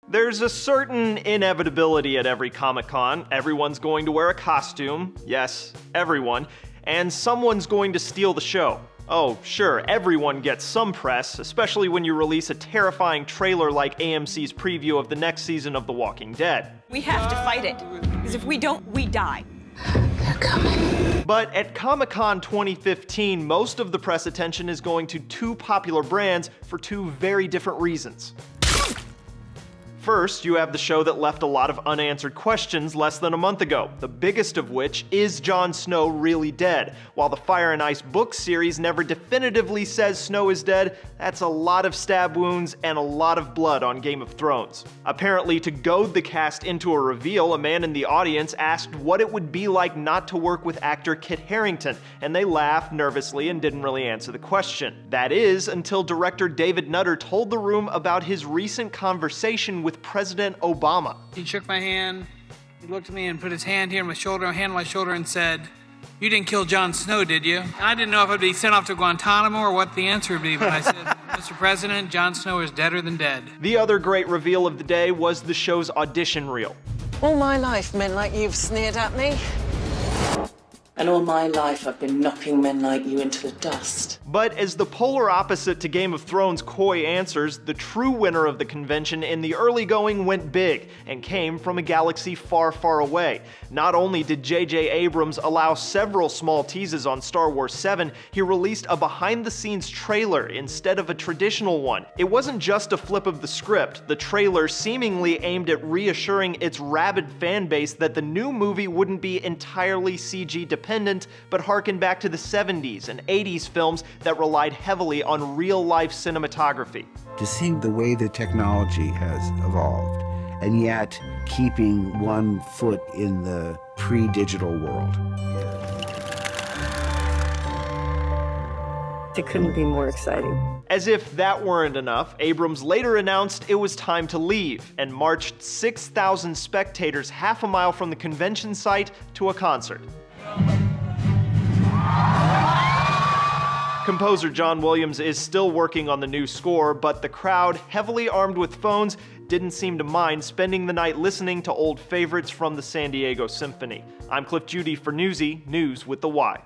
There's a certain inevitability at every Comic-Con. Everyone's going to wear a costume. Yes, everyone. And someone's going to steal the show. Oh, sure, everyone gets some press, especially when you release a terrifying trailer like AMC's preview of the next season of The Walking Dead. We have to fight it, because if we don't, we die. They're coming. But at Comic-Con 2015, most of the press attention is going to two popular brands for two very different reasons. First, you have the show that left a lot of unanswered questions less than a month ago, the biggest of which is Jon Snow really dead? While the Fire and Ice book series never definitively says Snow is dead, that's a lot of stab wounds and a lot of blood on Game of Thrones. Apparently, to goad the cast into a reveal, a man in the audience asked what it would be like not to work with actor Kit Harington, and they laughed nervously and didn't really answer the question. That is, until director David Nutter told the room about his recent conversation with President Obama. He shook my hand, he looked at me and put his hand here on my shoulder, hand on my shoulder, and said, "You didn't kill Jon Snow, did you?" I didn't know if I'd be sent off to Guantanamo or what the answer would be, but I said, "Mr. President, Jon Snow is deader than dead." The other great reveal of the day was the show's audition reel. All my life, men like you've sneered at me. And all my life, I've been knocking men like you into the dust. But as the polar opposite to Game of Thrones' coy answers, the true winner of the convention in the early going went big and came from a galaxy far, far away. Not only did J.J. Abrams allow several small teases on Star Wars 7, he released a behind-the-scenes trailer instead of a traditional one. It wasn't just a flip of the script. The trailer seemingly aimed at reassuring its rabid fan base that the new movie wouldn't be entirely CG dependent, but harken back to the 70s and 80s films that relied heavily on real-life cinematography. To see the way the technology has evolved, and yet keeping one foot in the pre-digital world. It couldn't be more exciting. As if that weren't enough, Abrams later announced it was time to leave, and marched 6,000 spectators half a mile from the convention site to a concert. Composer John Williams is still working on the new score, but the crowd, heavily armed with phones, didn't seem to mind spending the night listening to old favorites from the San Diego Symphony. I'm Cliff Judy for Newsy, News with the Y.